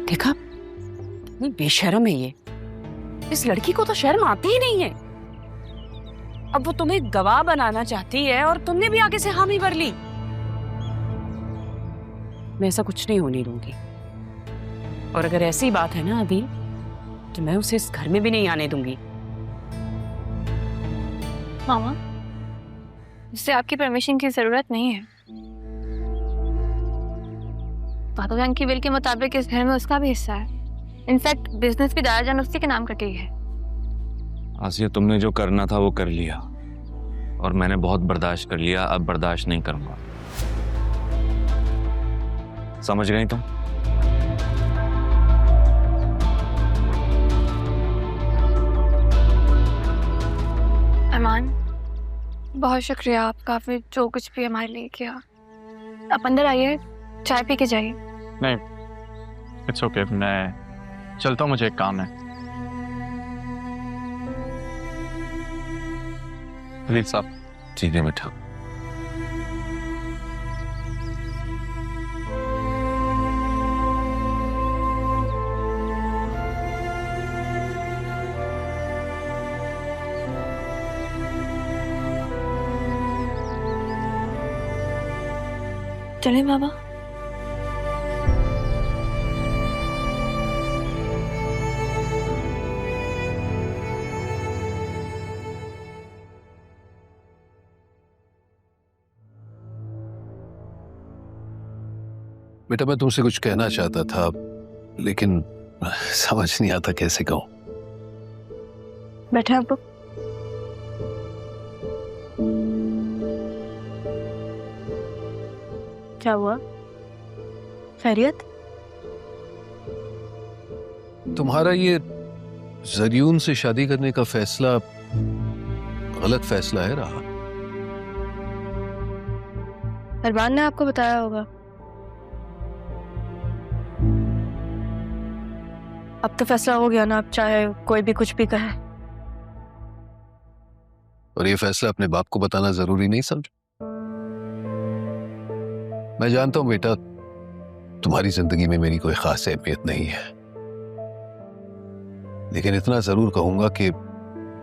देखा, कितनी बेशर्म है ये। इस लड़की को तो शर्म आती ही नहीं है। अब वो तुम्हें गवाह बनाना चाहती है और तुमने भी आगे से हामी भर ली। मैं ऐसा कुछ नहीं होने दूंगी, और अगर ऐसी बात है ना अभी, तो मैं उसे इस घर में भी नहीं आने दूंगी। मामा, इससे आपकी परमिशन की जरूरत नहीं है। पापा जान की विल के मुताबिक इस घर में उसका भी हिस्सा है। इनफैक्ट बिजनेस भी दादाजान उससे के नाम करके है। आसिया, तुमने जो करना था वो कर लिया, और मैंने बहुत बर्दाश्त कर लिया। अब बर्दाश्त नहीं करूंगा। समझ गई तुम? अरमान, बहुत शुक्रिया आपका, आपने जो कुछ भी हमारे लिए किया। आप अंदर आइए, चाय पी के जाइए। नहीं, इट्स ओके, मैं चलता हूँ, मुझे एक काम है। प्लीज साहब। ठीक है बेटा। चलिए बाबा। बेटा, मैं तुमसे कुछ कहना चाहता था, लेकिन समझ नहीं आता कैसे कहूं। बैठे आप। क्या हुआ? खैरियत? तुम्हारा ये जरियून से शादी करने का फैसला गलत फैसला है रहा। अरमान ने आपको बताया होगा। अब तो फैसला हो गया ना, अब चाहे कोई भी कुछ भी कहे। और ये फैसला अपने बाप को बताना जरूरी नहीं समझ? मैं जानता हूं बेटा, तुम्हारी जिंदगी में मेरी कोई खास अहमियत नहीं है, लेकिन इतना जरूर कहूंगा कि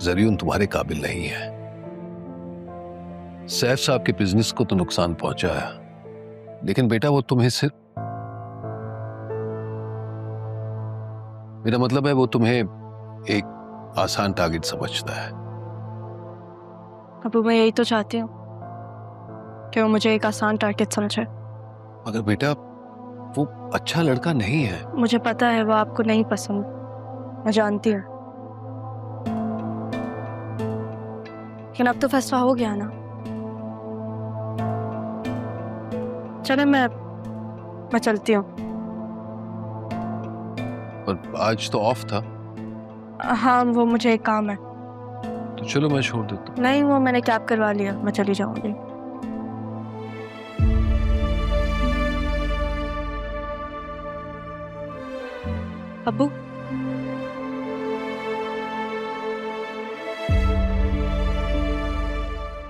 जरियून तुम्हारे काबिल नहीं है। सैफ साहब के बिजनेस को तो नुकसान पहुंचा है, लेकिन बेटा वो तुम्हें सिर्फ, मेरा मतलब है वो तुम्हें एक आसान टारगेट समझता है। अब मैं यही तो चाहती हूँ कि वो मुझे एक आसान टारगेट समझे। मगर बेटा वो अच्छा लड़का नहीं है। मुझे पता है वो आपको नहीं पसंद, मैं जानती हूँ, लेकिन अब तो फैसला हो गया ना। चले, मैं चलती हूँ। और आज तो ऑफ था। हाँ, वो मुझे एक काम है। तो चलो मैं छोड़ देता हूँ। नहीं, वो मैंने कैब करवा लिया, मैं चली जाऊंगी। अब्बू,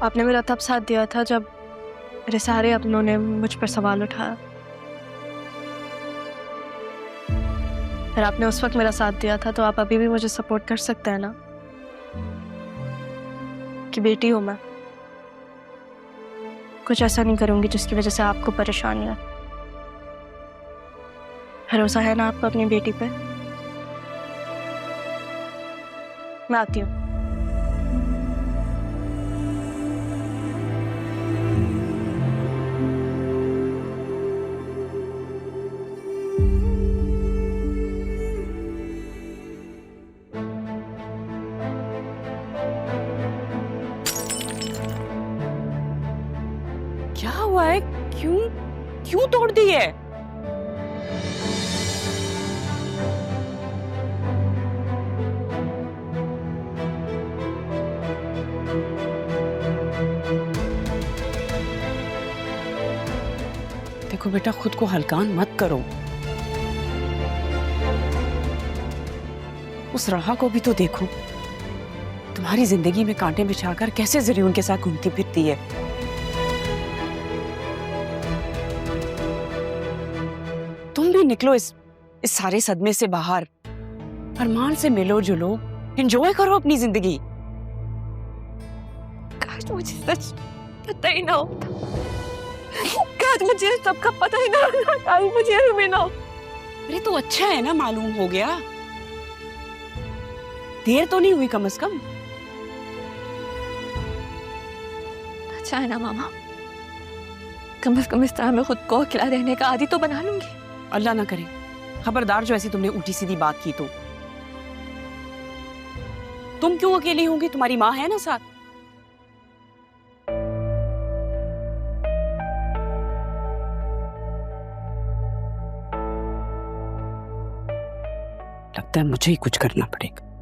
आपने मेरा तब साथ दिया था जब मेरे सारे अपनों ने मुझ पर सवाल उठाया। फिर आपने उस वक्त मेरा साथ दिया था, तो आप अभी भी मुझे सपोर्ट कर सकते हैं ना, कि बेटी हूं मैं। कुछ ऐसा नहीं करूंगी जिसकी वजह से आपको परेशानी है। भरोसा है ना आपको अपनी बेटी पे? मैं आती हूँ। क्या हुआ है? क्यों क्यों तोड़ दी है? देखो बेटा, खुद को हल्कान मत करो। उस राहा को भी तो देखो, तुम्हारी जिंदगी में कांटे बिछाकर कैसे जरियून के साथ घूमती फिरती है। तुम भी निकलो इस इस सारे सदमे से बाहर अरमान से मिलो जुलो, एंजॉय करो अपनी जिंदगी। काश मुझे सच पता ही ना होता, काश मुझे सबका पता ही ना होता, काश मुझे भी ना। अरे तो अच्छा है ना, मालूम हो गया, देर तो नहीं हुई कम से कम। अच्छा है ना मामा, कम से कम इस तरह मैं खुद को अकेला रहने का आदी तो बना लूंगी। अल्लाह ना करे, खबरदार जो ऐसी तुमने उल्टी सीधी बात की तो। तुम क्यों अकेली होंगी, तुम्हारी माँ है ना साथ। लगता है मुझे ही कुछ करना पड़ेगा।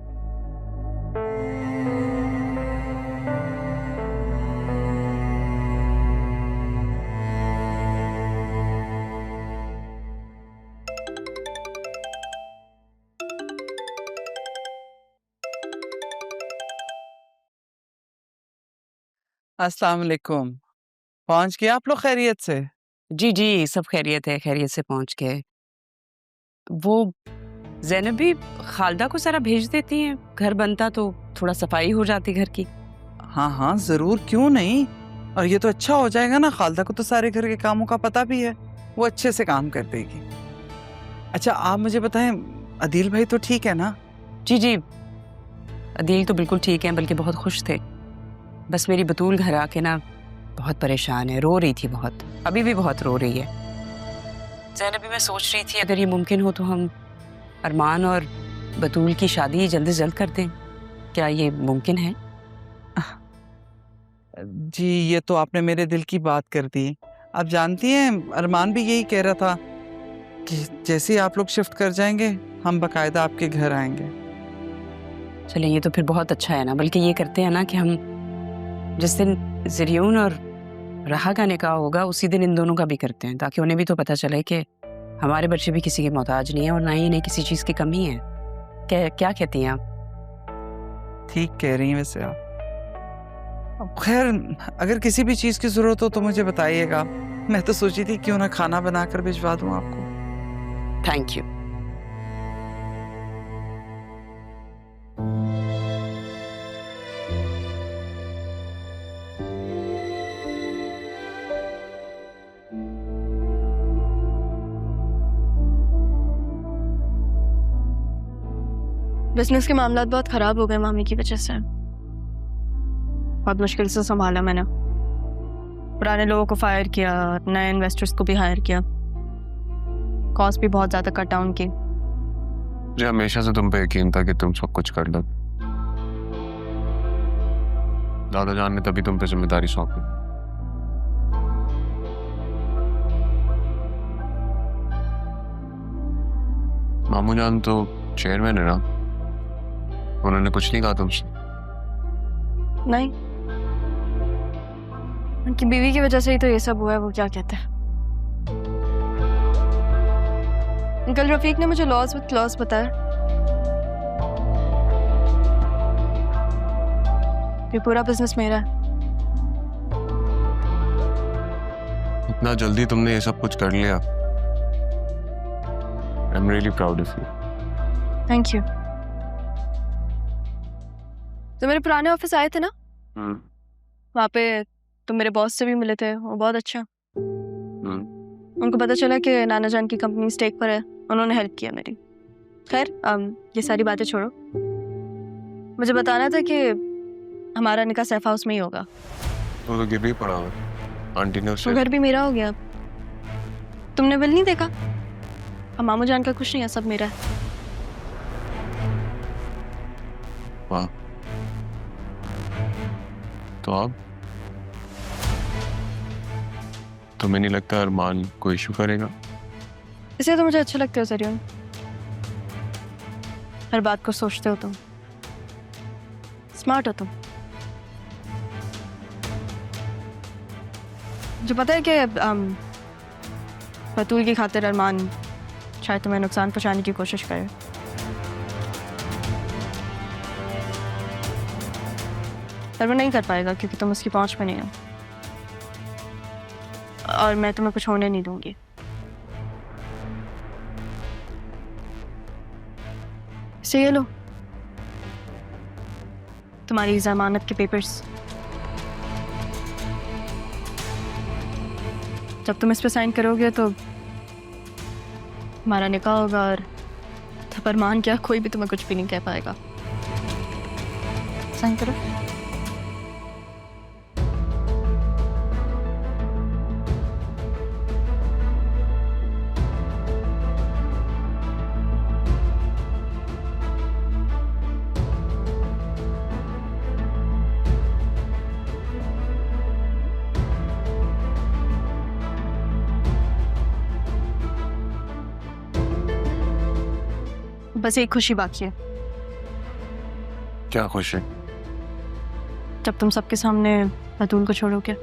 अस्सलाम वालेकुम। पहुंच गए आप लोग खैरियत से? जी जी, सब खैरियत है, खैरियत से पहुंच गए। वो ज़ैनब भी खालदा को जरा भेज देती हैं, घर बनता तो थोड़ा सफाई हो जाती घर की। हाँ हाँ जरूर, क्यों नहीं। और ये तो अच्छा हो जाएगा ना, खालदा को तो सारे घर के कामों का पता भी है, वो अच्छे से काम कर देगी। अच्छा आप मुझे बताएं, अदील भाई तो ठीक है ना? जी जी, अदील तो बिल्कुल ठीक है, बल्कि बहुत खुश थे। बस मेरी बतूल घर आके ना बहुत परेशान है, रो रही थी बहुत, अभी भी बहुत रो रही है। ज़ैनब भी मैं सोच रही थी अगर ये मुमकिन हो तो हम अरमान और बतूल की शादी जल्द से जल्द कर दें। क्या ये मुमकिन है? जी ये तो आपने मेरे दिल की बात कर दी। आप जानती हैं अरमान भी यही कह रहा था कि जैसे ही आप लोग शिफ्ट कर जाएंगे हम बाकायदा आपके घर आएंगे। चलें, ये तो फिर बहुत अच्छा है ना। बल्कि ये करते हैं ना कि हम जिस दिन ज़रियून और राहा का निकाह होगा उसी दिन इन दोनों का भी करते हैं, ताकि उन्हें भी तो पता चले कि हमारे बच्चे भी किसी के मोहताज नहीं है और ना ही इन्हें किसी चीज़ की कमी है। क्या कहती हैं आप? ठीक कह रही हैं वैसे आप। खैर अगर किसी भी चीज़ की ज़रूरत हो तो मुझे बताइएगा। मैं तो सोची थी क्यों ना खाना बनाकर भिजवा दूँ आपको। Thank you. बिजनेस के मामलात बहुत खराब हो गए मामी की वजह से, बहुत मुश्किल से संभाला मैंने। पुराने लोगों को फायर किया, नए इन्वेस्टर्स को भी हायर किया, कॉस्ट भी बहुत ज़्यादा कट डाउन की। मुझे हमेशा से तुम पे यकीन था कि तुम सब कुछ कर लो। दादा जान ने तभी तुम पे जिम्मेदारी सौंपी। मामू जान तो चेयरमैन है ना, उन्होंने कुछ नहीं कहा तुमसे? नहीं, उनकी बीवी की वजह से ही तो ये सब हुआ है। वो क्या कहते हैं, अंकल रफीक ने मुझे लॉस विद क्लॉज बताया कि पूरा बिजनेस मेरा है। इतना जल्दी तुमने ये सब कुछ कर लिया। I am really proud of you. Thank you. तो मेरे पुराने ऑफिस आए थे ना, वहाँ पे तुम मेरे बॉस से भी मिले थे, वो बहुत अच्छा। उनको पता चला कि नाना जान की कंपनी स्टेक पर है, उन्होंने हेल्प किया मेरी। खैर ये सारी बातें छोड़ो, मुझे बताना था कि हमारा निकाह सैफ हाउस में ही होगा। वो तो गिर ही पड़ा हुआ, आंटी ने तो घर भी मेरा हो गया। तुमने बिल नहीं देखा? अब मामू जान का कुछ नहीं है, सब मेरा है। वाह, तो अब तुम्हें नहीं लगता अरमान कोई इशू करेगा? इसलिए तो मुझे अच्छे लगते हो ज़रियून, हर बात को सोचते हो तुम, स्मार्ट हो तुम। जो पता है कि बतूल की खातिर अरमान शायद तुम्हें नुकसान पहुंचाने की कोशिश करे, पर वो नहीं कर पाएगा क्योंकि तुम उसकी पहुंच में नहीं हो, और मैं तुम्हें कुछ होने नहीं दूंगी। इसे ये लो, तुम्हारी जमानत के पेपर्स। जब तुम इस पे साइन करोगे तो हमारा निकाह होगा, और फरमान क्या, कोई भी तुम्हें कुछ भी नहीं कह पाएगा। साइन करो। बस एक खुशी बाकी है। क्या खुश है? जब तुम सबके सामने बतूल को छोड़ोगे।